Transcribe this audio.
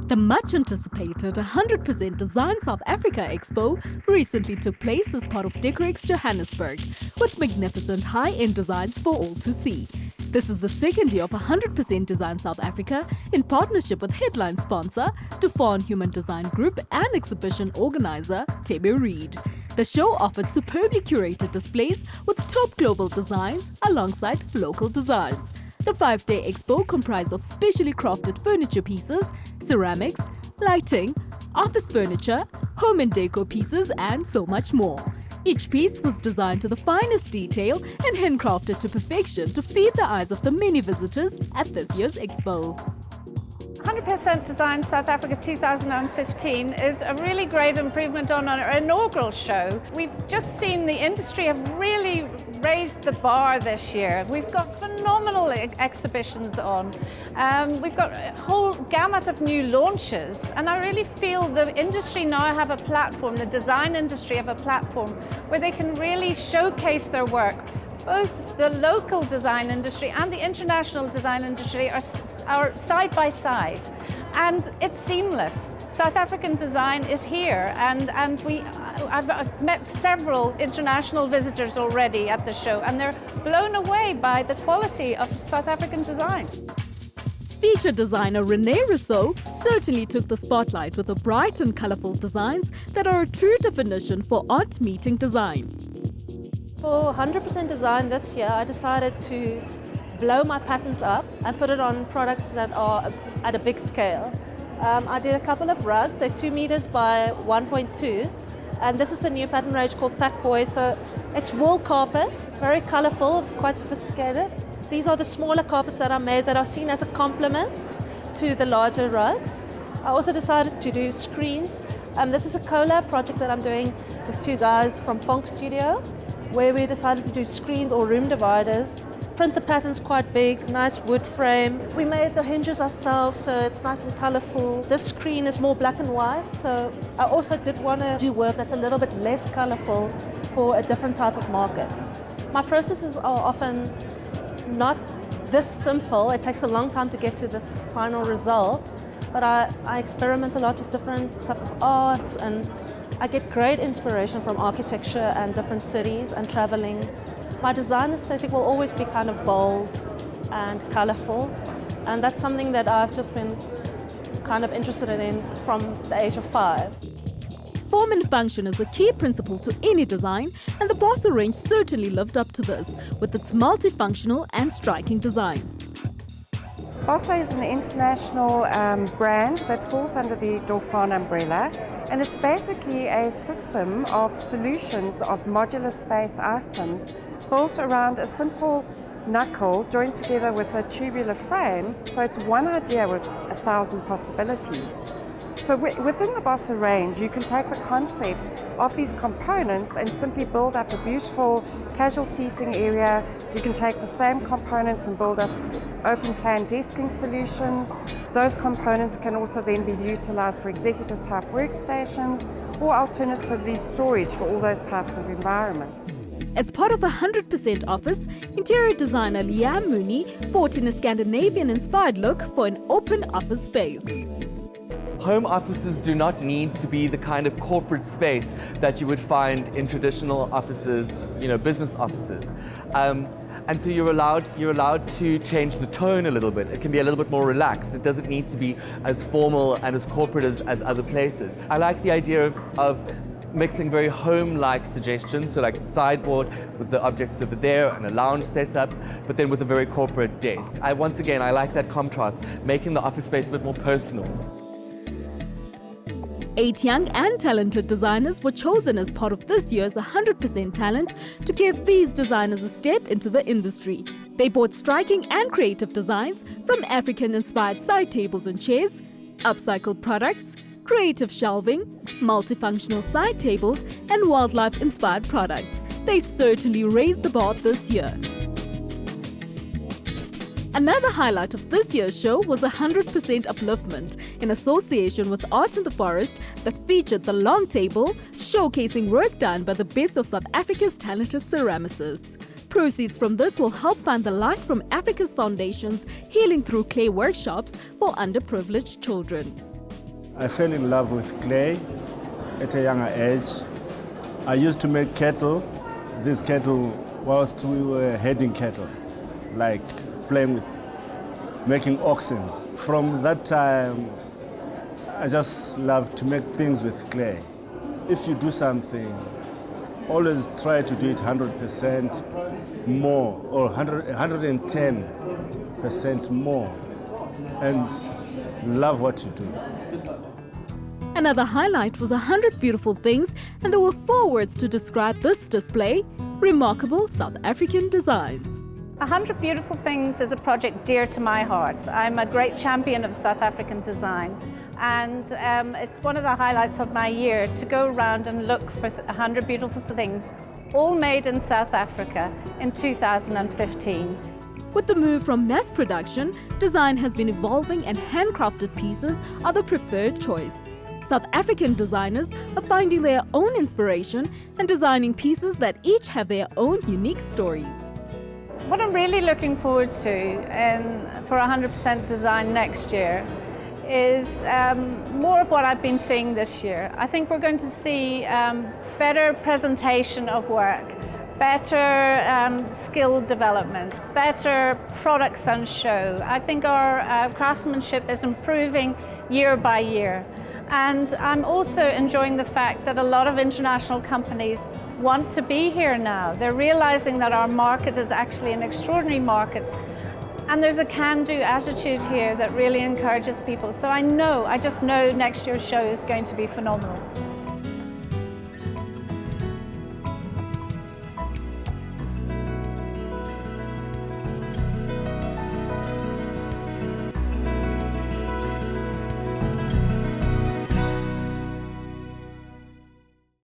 The much anticipated 100% Design South Africa Expo recently took place as part of Decorex Johannesburg, with magnificent high-end designs for all to see. This is the second year of 100% Design South Africa in partnership with headline sponsor Tufan Human Design Group and exhibition organizer Tebe Reed. The show offered superbly curated displays with top global designs alongside local designs. The 5-day expo comprised of specially crafted furniture pieces, ceramics, lighting, office furniture, home and decor pieces, and so much more. Each piece was designed to the finest detail and handcrafted to perfection to feed the eyes of the many visitors at this year's expo. 100% Design South Africa 2015 is a really great improvement on our inaugural show. We've just seen the industry have really raised the bar this year. We've got phenomenal exhibitions on. We've got a whole gamut of new launches, and I really feel the industry now have a platform, the design industry have a platform where they can really showcase their work. Both the local design industry and the international design industry are side by side, and it's seamless. South African design is here, and I've met several international visitors already at the show, and they're blown away by the quality of South African design. Featured designer Renee Rousseau certainly took the spotlight with the bright and colourful designs that are a true definition for art meeting design. For 100% design this year, I decided to blow my patterns up and put it on products that are at a big scale. I did a couple of rugs. They're 2 meters by 1.2, and this is the new pattern range called Pack Boy. So it's wool carpets, very colorful, quite sophisticated. These are the smaller carpets that I made that are seen as a complement to the larger rugs. I also decided to do screens. This is a collab project that I'm doing with 2 guys from Funk Studio, where we decided to do screens or room dividers. Print the patterns quite big, nice wood frame. We made the hinges ourselves, so it's nice and colorful. This screen is more black and white, so I also did want to do work that's a little bit less colorful for a different type of market. My processes are often not this simple. It takes a long time to get to this final result, but I experiment a lot with different types of arts, and I get great inspiration from architecture and different cities and traveling. My design aesthetic will always be kind of bold and colorful, and that's something that I've just been kind of interested in from the age of 5. Form and function is a key principle to any design, and the Bossa range certainly lived up to this with its multifunctional and striking design. Bossa is an international brand that falls under the Tufan umbrella, and it's basically a system of solutions of modular space items built around a simple knuckle joined together with a tubular frame, so it's one idea with 1,000 possibilities. So within the Bossa range, you can take the concept of these components and simply build up a beautiful casual seating area. You can take the same components and build up open plan desking solutions. Those components can also then be utilized for executive type workstations or alternatively storage for all those types of environments. As part of a 100% office, interior designer Liam Mooney brought in a Scandinavian-inspired look for an open office space. Home offices do not need to be the kind of corporate space that you would find in traditional offices, business offices. And so you're allowed to change the tone a little bit. It can be a little bit more relaxed. It doesn't need to be as formal and as corporate as other places. I like the idea of mixing very home-like suggestions, so like the sideboard with the objects over there and a lounge setup, but then with a very corporate desk. I like that contrast, making the office space a bit more personal. 8 young and talented designers were chosen as part of this year's 100% Talent to give these designers a step into the industry. They brought striking and creative designs from African-inspired side tables and chairs, upcycled products, creative shelving, multifunctional side tables, and wildlife-inspired products. They certainly raised the bar this year. Another highlight of this year's show was 100% Upliftment in association with Art in the Forest that featured the long table showcasing work done by the best of South Africa's talented ceramicists. Proceeds from this will help fund the Light from Africa's Foundation's Healing Through Clay workshops for underprivileged children. I fell in love with clay at a younger age. I used to make cattle, this cattle whilst we were heading cattle, like playing with, making oxen. From that time, I just love to make things with clay. If you do something, always try to do it 100% more or 110% more and love what you do. Another highlight was 100 beautiful things, and there were 4 words to describe this display: remarkable South African designs. 100 Beautiful Things is a project dear to my heart. I'm a great champion of South African design, and it's one of the highlights of my year to go around and look for 100 beautiful things, all made in South Africa in 2015. With the move from mass production, design has been evolving, and handcrafted pieces are the preferred choice. South African designers are finding their own inspiration and designing pieces that each have their own unique stories. What I'm really looking forward to for 100% Design next year is more of what I've been seeing this year. I think we're going to see better presentation of work, better skill development, better products on show. I think our craftsmanship is improving year by year. And I'm also enjoying the fact that a lot of international companies want to be here now. They're realizing that our market is actually an extraordinary market. And there's a can-do attitude here that really encourages people. So I just know next year's show is going to be phenomenal.